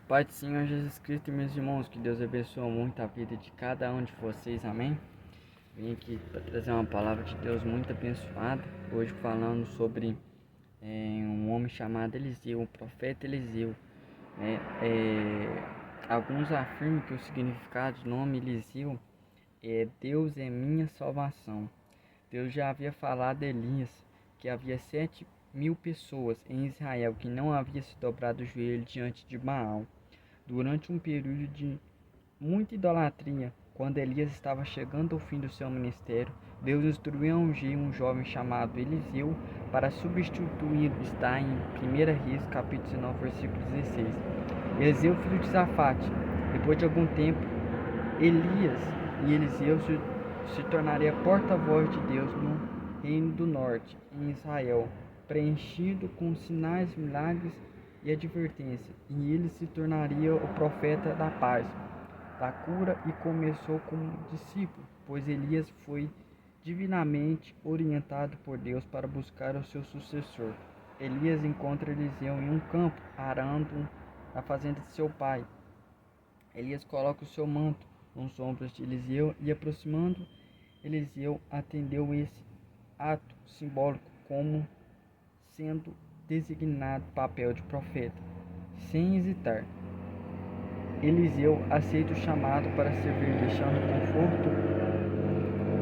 Pai do Senhor Jesus Cristo, meus irmãos, que Deus abençoe muito a vida de cada um de vocês, amém? Vim aqui para trazer uma palavra de Deus muito abençoada, hoje falando sobre um homem chamado Eliseu, o profeta Eliseu, né? Alguns afirmam que o significado do nome Eliseu é Deus é minha salvação. Deus já havia falado a Elias que havia 7.000 pessoas em Israel que não havia se dobrado o joelho diante de Baal. Durante um período de muita idolatria, quando Elias estava chegando ao fim do seu ministério, Deus instruiu a ungir um jovem chamado Eliseu para substituí-lo. Está em 1 Reis, capítulo 19, versículo 16. Eliseu, filho de Safate. Depois de algum tempo, Elias e Eliseu se tornaria porta-voz de Deus no Reino do Norte, em Israel, preenchido com sinais, milagres e advertência, e ele se tornaria o profeta da paz, da cura, e começou como discípulo, pois Elias foi divinamente orientado por Deus para buscar o seu sucessor. Elias encontra Eliseu em um campo, arando na fazenda de seu pai. Elias coloca o seu manto nos ombros de Eliseu e, aproximando, Eliseu atendeu esse ato simbólico como sendo designado papel de profeta. Sem hesitar, Eliseu aceita o chamado para servir, deixando o conforto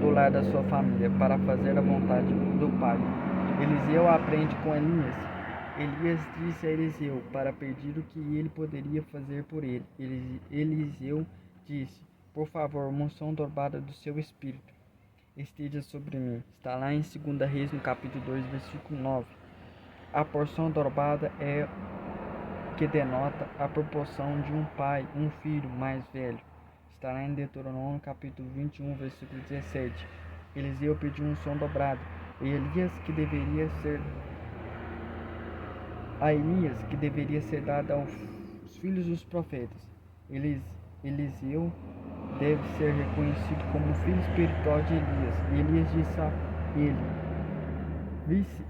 do lar da sua família para fazer a vontade do Pai. Eliseu aprende com Elias. Elias disse a Eliseu para pedir o que ele poderia fazer por ele. Eliseu disse: por favor, uma unção dobrada do seu espírito esteja sobre mim. Está lá em 2 Reis, no capítulo 2, versículo 9. A porção dobrada é que denota a proporção de um pai, um filho mais velho. Está lá em Deuteronômio, capítulo 21, versículo 17. Eliseu pediu um som dobrado. Elias que deveria ser dado aos filhos dos profetas. Eliseu deve ser reconhecido como o filho espiritual de Elias. E Elias disse a ele: visse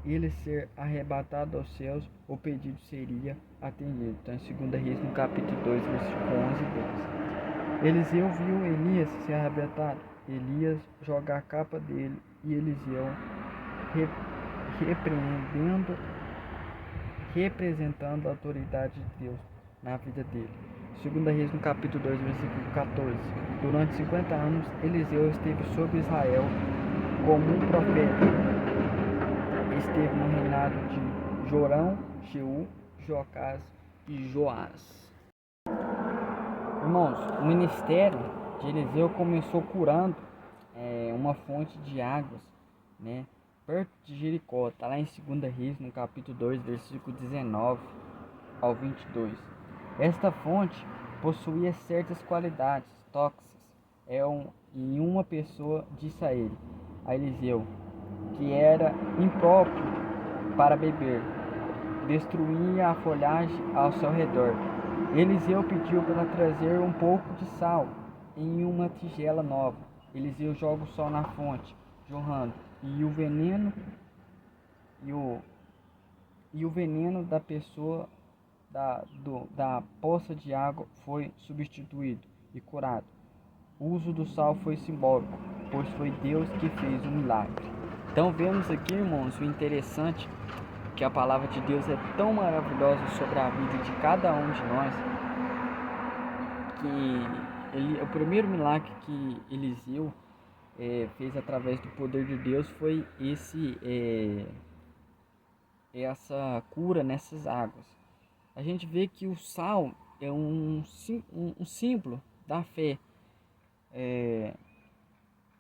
ele ser arrebatado aos céus, o pedido seria atendido. Então, em 2 Reis, no capítulo 2, versículo 11 e 12. Eliseu viu Elias ser arrebatado. Elias joga a capa dele e Eliseu representando a autoridade de Deus na vida dele. 2 Reis, no capítulo 2, versículo 14. Durante 50 anos, Eliseu esteve sobre Israel como um profeta. Esteve no reinado de Jorão, Jeú, Jocás e Joás. Irmãos, o ministério de Eliseu começou curando uma fonte de águas, né, perto de Jericó. Está lá em 2 Reis, no capítulo 2, versículo 19 ao 22. Esta fonte possuía certas qualidades tóxicas, e uma pessoa disse a Eliseu, que era impróprio para beber, destruía a folhagem ao seu redor. Eliseu pediu para trazer um pouco de sal em uma tigela nova. Eliseu joga o sal na fonte, jorrando, e o veneno da pessoa da poça de água foi substituído e curado. O uso do sal foi simbólico, pois foi Deus que fez o milagre. Então vemos aqui, irmãos, o interessante que a palavra de Deus é tão maravilhosa sobre a vida de cada um de nós, que o primeiro milagre que Eliseu fez através do poder de Deus foi essa cura nessas águas. A gente vê que o sal é um símbolo da fé.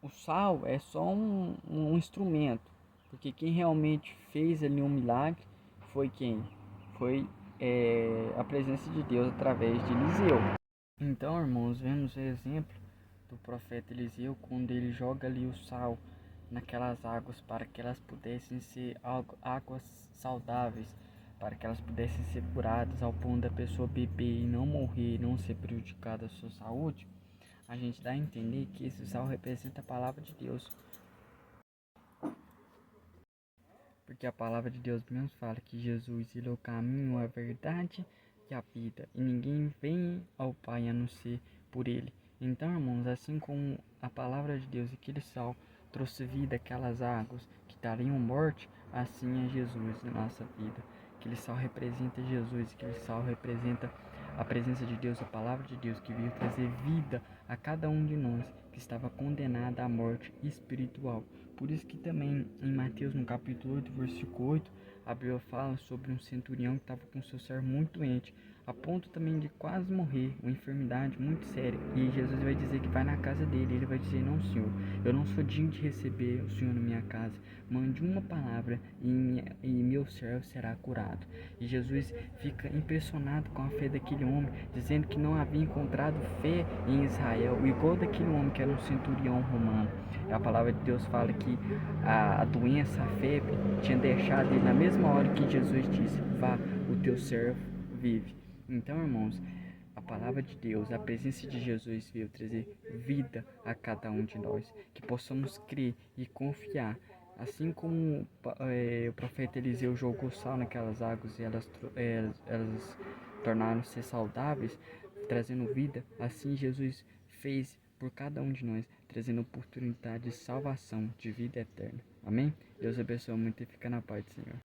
O sal é só um instrumento, porque quem realmente fez ali um milagre foi quem? Foi a presença de Deus através de Eliseu. Então, irmãos, vemos o exemplo do profeta Eliseu quando ele joga ali o sal naquelas águas para que elas pudessem ser águas saudáveis, para que elas pudessem ser curadas ao ponto da pessoa beber e não morrer, não ser prejudicada a sua saúde. A gente dá a entender que esse sal representa a palavra de Deus. Porque a palavra de Deus mesmo fala que Jesus ele é o caminho, a verdade e a vida, e ninguém vem ao Pai a não ser por ele. Então, irmãos, assim como a palavra de Deus, aquele sal, trouxe vida àquelas águas que trariam morte, assim é Jesus na nossa vida. Aquele sal representa Jesus, aquele sal representa a presença de Deus, a palavra de Deus que veio trazer vida a cada um de nós que estava condenado à morte espiritual. Por isso que também em Mateus, no capítulo 8, versículo 8, a Bíblia fala sobre um centurião que estava com seu servo muito doente, a ponto também de quase morrer, uma enfermidade muito séria. E Jesus vai dizer que vai na casa dele, ele vai dizer: não, Senhor, eu não sou digno de receber o Senhor na minha casa, mande uma palavra e meu servo será curado. E Jesus fica impressionado com a fé daquele homem, dizendo que não havia encontrado fé em Israel, igual daquele homem que era um centurião romano. A palavra de Deus fala que a doença, a febre, tinha deixado ele na mesma hora que Jesus disse: vá, o teu servo vive. Então, irmãos, a palavra de Deus, a presença de Jesus veio trazer vida a cada um de nós, que possamos crer e confiar. Assim como o profeta Eliseu jogou sal naquelas águas e elas tornaram-se saudáveis, trazendo vida, assim Jesus fez por cada um de nós, trazendo oportunidade de salvação, de vida eterna. Amém? Deus abençoe muito e fica na paz do Senhor.